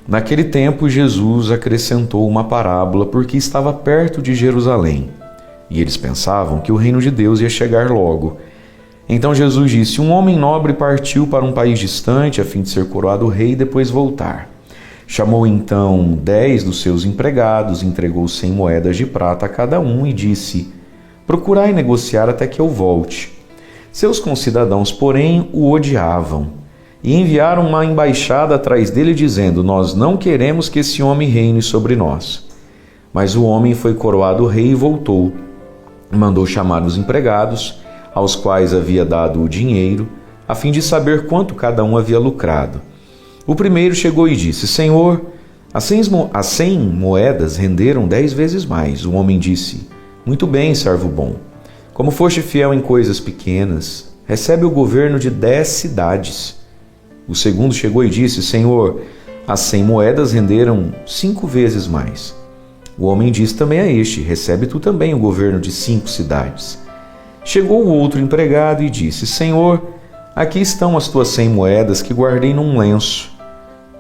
Naquele tempo, Jesus acrescentou uma parábola porque estava perto de Jerusalém, e eles pensavam que o reino de Deus ia chegar logo. Então Jesus disse: um homem nobre partiu para um país distante a fim de ser coroado rei e depois voltar. Chamou então 10 dos seus empregados, entregou 100 moedas de prata a cada um e disse: procurai negociar até que eu volte. Seus concidadãos, porém, o odiavam e enviaram uma embaixada atrás dele, dizendo: nós não queremos que esse homem reine sobre nós. Mas o homem foi coroado rei e voltou. Mandou chamar os empregados, aos quais havia dado o dinheiro, a fim de saber quanto cada um havia lucrado. O primeiro chegou e disse: Senhor, as 100 moedas renderam 10 vezes mais. O homem disse: muito bem, servo bom. Como foste fiel em coisas pequenas, recebe o governo de 10 cidades. O segundo chegou e disse: Senhor, as 100 moedas renderam 5 vezes mais. O homem disse também a este: recebe tu também o governo de 5 cidades. Chegou o outro empregado e disse: Senhor, aqui estão as tuas 100 moedas que guardei num lenço.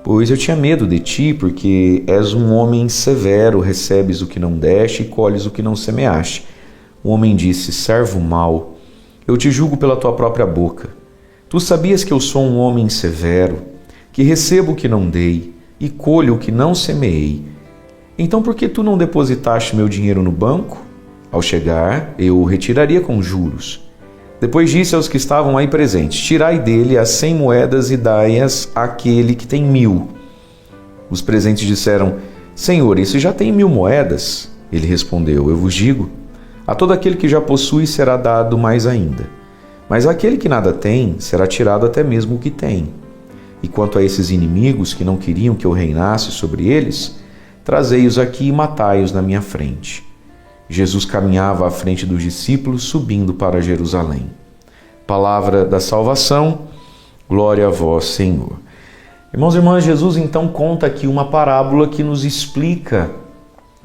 Pois eu tinha medo de ti, porque és um homem severo, recebes o que não deste e colhes o que não semeaste. O homem disse: servo mau, eu te julgo pela tua própria boca. Tu sabias que eu sou um homem severo, que recebo o que não dei e colho o que não semeei. Então por que tu não depositaste meu dinheiro no banco? Ao chegar, eu o retiraria com juros. Depois disse aos que estavam aí presentes: tirai dele as 100 moedas e dai-as àquele que tem 1000. Os presentes disseram: Senhor, esse já tem 1000 moedas. Ele respondeu: eu vos digo, a todo aquele que já possui será dado mais ainda. Mas aquele que nada tem, será tirado até mesmo o que tem. E quanto a esses inimigos que não queriam que eu reinasse sobre eles, trazei-os aqui e matai-os na minha frente. Jesus caminhava à frente dos discípulos, subindo para Jerusalém. Palavra da salvação, glória a vós, Senhor. Irmãos e irmãs, Jesus então conta aqui uma parábola que nos explica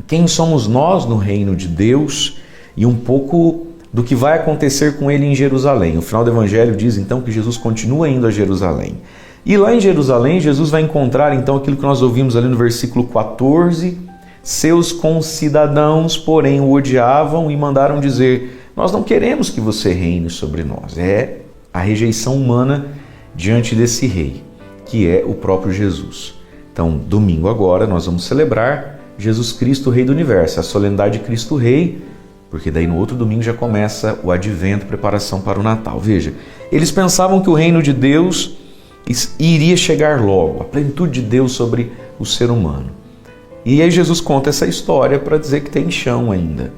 quem somos nós no reino de Deus e um pouco do que vai acontecer com ele em Jerusalém. O final do Evangelho diz então que Jesus continua indo a Jerusalém. E lá em Jerusalém, Jesus vai encontrar então aquilo que nós ouvimos ali no versículo 14. Seus concidadãos, porém, o odiavam e mandaram dizer: nós não queremos que você reine sobre nós. É a rejeição humana diante desse rei, que é o próprio Jesus. Então, domingo agora, nós vamos celebrar Jesus Cristo, Rei do Universo, a solenidade de Cristo Rei, porque daí no outro domingo já começa o advento, preparação para o Natal. Veja, eles pensavam que o reino de Deus iria chegar logo, a plenitude de Deus sobre o ser humano. E aí Jesus conta essa história para dizer que tem chão ainda.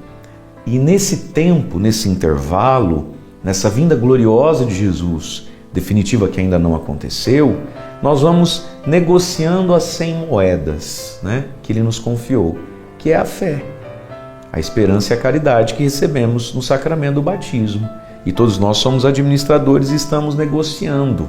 E nesse tempo, nesse intervalo, nessa vinda gloriosa de Jesus, definitiva que ainda não aconteceu, nós vamos negociando as 100 moedas, que Ele nos confiou, que é a fé, a esperança e a caridade que recebemos no sacramento do batismo. E todos nós somos administradores e estamos negociando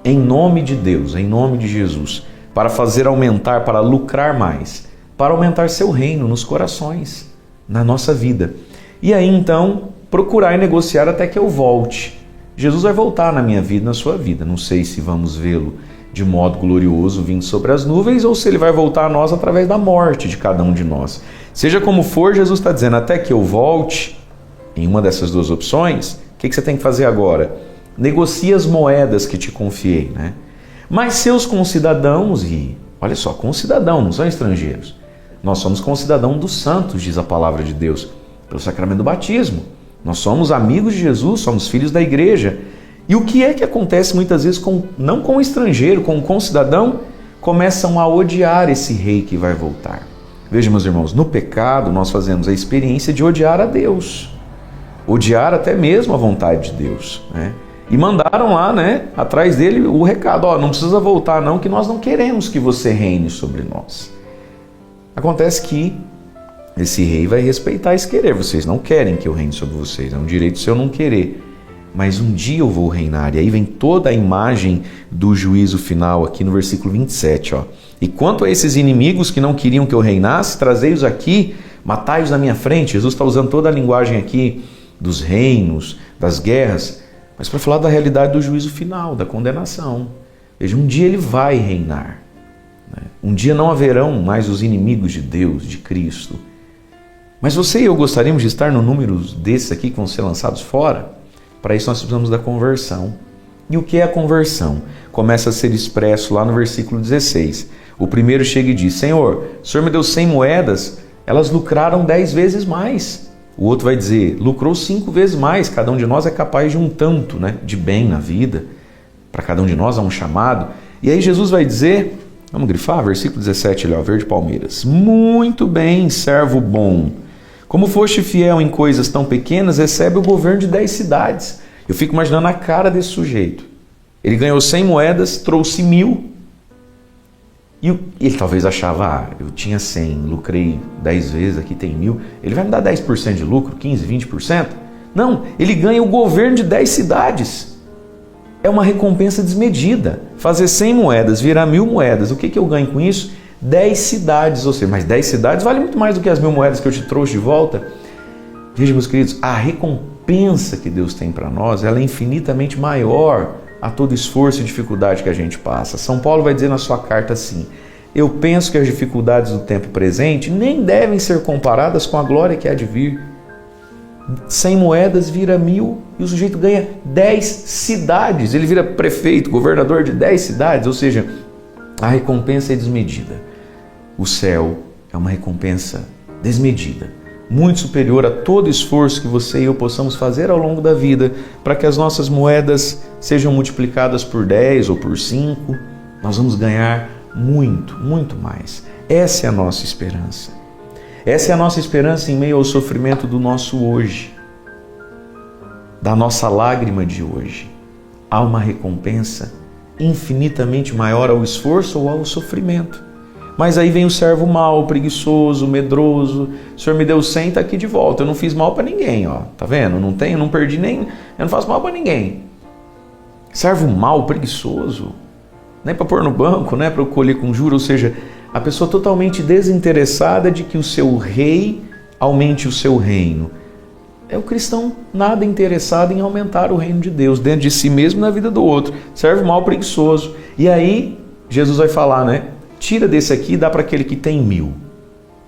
em nome de Deus, em nome de Jesus, para fazer aumentar, para lucrar mais, para aumentar seu reino nos corações, na nossa vida. E aí então, procurar e negociar até que eu volte. Jesus vai voltar na minha vida, na sua vida. Não sei se vamos vê-lo de modo glorioso vindo sobre as nuvens ou se ele vai voltar a nós através da morte de cada um de nós. Seja como for, Jesus está dizendo: até que eu volte, em uma dessas duas opções, o que você tem que fazer agora? Negocie as moedas que te confiei, Mas seus concidadãos, e olha só, concidadão, não são estrangeiros. Nós somos concidadão dos santos, diz a palavra de Deus, pelo sacramento do batismo. Nós somos amigos de Jesus, somos filhos da igreja. E o que é que acontece muitas vezes, não com o estrangeiro, com o concidadão? Começam a odiar esse rei que vai voltar. Veja, meus irmãos, no pecado nós fazemos a experiência de odiar a Deus. Odiar até mesmo a vontade de Deus, E mandaram lá, atrás dele o recado: não precisa voltar não, que nós não queremos que você reine sobre nós. Acontece que esse rei vai respeitar esse querer. Vocês não querem que eu reine sobre vocês, é um direito seu não querer. Mas um dia eu vou reinar. E aí vem toda a imagem do juízo final aqui no versículo 27. E quanto a esses inimigos que não queriam que eu reinasse, trazei-os aqui, matai-os na minha frente. Jesus está usando toda a linguagem aqui dos reinos, das guerras, mas para falar da realidade do juízo final, da condenação. Veja, um dia ele vai reinar. Um dia não haverão mais os inimigos de Deus, de Cristo. Mas você e eu gostaríamos de estar no número desses aqui que vão ser lançados fora? Para isso nós precisamos da conversão. E o que é a conversão? Começa a ser expresso lá no versículo 16. O primeiro chega e diz: Senhor, o Senhor me deu 100 moedas, elas lucraram 10 vezes mais. O outro vai dizer: lucrou 5 vezes mais. Cada um de nós é capaz de um tanto, de bem na vida. Para cada um de nós há um chamado. E aí Jesus vai dizer, vamos grifar, versículo 17, Verde Palmeiras: muito bem, servo bom. Como foste fiel em coisas tão pequenas, recebe o governo de 10 cidades. Eu fico imaginando a cara desse sujeito. Ele ganhou 100 moedas, trouxe 1000. E ele talvez achava, eu tinha 100, lucrei 10 vezes, aqui tem 1000. Ele vai me dar 10% de lucro, 15%, 20%? Não, ele ganha o governo de 10 cidades. É uma recompensa desmedida. Fazer 100 moedas, virar 1000 moedas. O que eu ganho com isso? 10 cidades, ou seja, mas 10 cidades vale muito mais do que as 1000 moedas que eu te trouxe de volta. Veja, meus queridos, a recompensa que Deus tem para nós, ela é infinitamente maior a todo esforço e dificuldade que a gente passa. São Paulo vai dizer na sua carta assim: eu penso que as dificuldades do tempo presente nem devem ser comparadas com a glória que há de vir. 100 moedas vira 1000 e o sujeito ganha 10 cidades. Ele vira prefeito, governador de 10 cidades, ou seja, a recompensa é desmedida. O céu é uma recompensa desmedida, muito superior a todo esforço que você e eu possamos fazer ao longo da vida para que as nossas moedas sejam multiplicadas por 10 ou por 5. Nós vamos ganhar muito, muito mais. Essa é a nossa esperança. Essa é a nossa esperança em meio ao sofrimento do nosso hoje, da nossa lágrima de hoje. Há uma recompensa infinitamente maior ao esforço ou ao sofrimento. Mas aí vem o servo mau, preguiçoso, medroso. O Senhor me deu 100, está aqui de volta. Eu não fiz mal para ninguém, tá vendo? Não perdi nem, eu não faço mal para ninguém. Servo mau, preguiçoso, nem para pôr no banco, para eu colher com juros, ou seja, a pessoa totalmente desinteressada de que o seu rei aumente o seu reino. É o cristão nada interessado em aumentar o reino de Deus dentro de si mesmo e na vida do outro. Servo mau, preguiçoso. E aí Jesus vai falar, tira desse aqui e dá para aquele que tem 1000.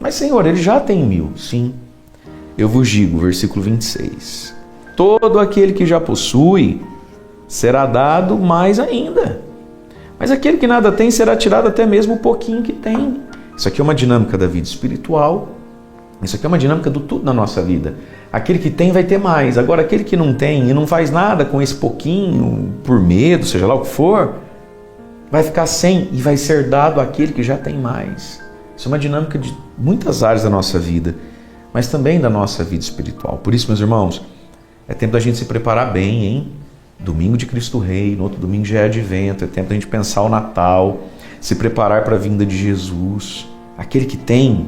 Mas Senhor, ele já tem 1000. Sim. Eu vos digo, versículo 26. Todo aquele que já possui será dado mais ainda. Mas aquele que nada tem será tirado até mesmo o pouquinho que tem. Isso aqui é uma dinâmica da vida espiritual. Isso aqui é uma dinâmica do tudo na nossa vida. Aquele que tem vai ter mais. Agora, aquele que não tem e não faz nada com esse pouquinho, por medo, seja lá o que for, vai ficar sem e vai ser dado àquele que já tem mais. Isso é uma dinâmica de muitas áreas da nossa vida, mas também da nossa vida espiritual. Por isso, meus irmãos, é tempo da gente se preparar bem, hein? Domingo de Cristo Rei, no outro domingo já é Advento, é tempo da gente pensar o Natal, se preparar para a vinda de Jesus. Aquele que tem,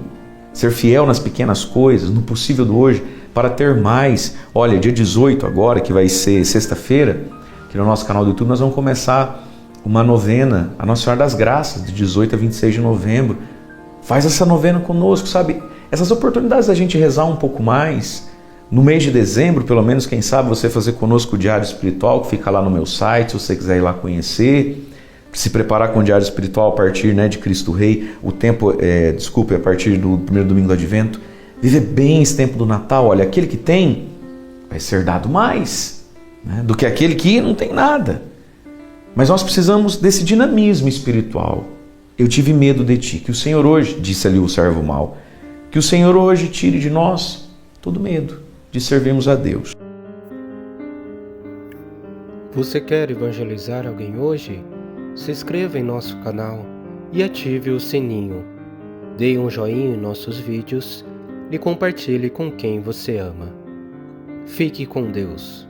ser fiel nas pequenas coisas, no possível do hoje, para ter mais. Olha, dia 18 agora, que vai ser sexta-feira, aqui no nosso canal do YouTube, nós vamos começar uma novena, a Nossa Senhora das Graças, de 18 a 26 de novembro. Faz essa novena conosco, sabe? Essas oportunidades da gente rezar um pouco mais. No mês de dezembro, pelo menos, quem sabe, você fazer conosco o Diário Espiritual, que fica lá no meu site, se você quiser ir lá conhecer. Se preparar com o Diário Espiritual a partir de Cristo Rei, a partir do primeiro domingo do Advento. Viver bem esse tempo do Natal. Olha, aquele que tem vai ser dado mais do que aquele que não tem nada. Mas nós precisamos desse dinamismo espiritual. Eu tive medo de ti, que o Senhor hoje, disse ali o servo mau, que o Senhor hoje tire de nós todo medo de servirmos a Deus. Você quer evangelizar alguém hoje? Se inscreva em nosso canal e ative o sininho. Dê um joinha em nossos vídeos e compartilhe com quem você ama. Fique com Deus.